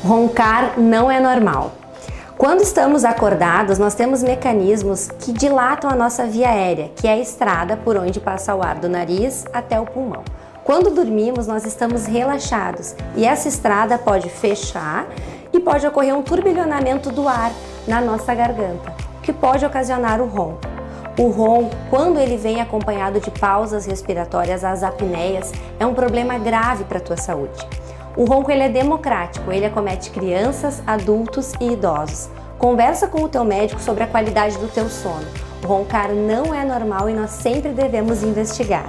Roncar não é normal. Quando estamos acordados, nós temos mecanismos que dilatam a nossa via aérea, que é a estrada por onde passa o ar do nariz até o pulmão. Quando dormimos, nós estamos relaxados e essa estrada pode fechar e pode ocorrer um turbilhonamento do ar na nossa garganta, que pode ocasionar o ronco. O ronco, quando ele vem acompanhado de pausas respiratórias, as apneias, é um problema grave para a tua saúde. O ronco ele é democrático, ele acomete crianças, adultos e idosos. Conversa com o teu médico sobre a qualidade do teu sono. O roncar não é normal e nós sempre devemos investigar.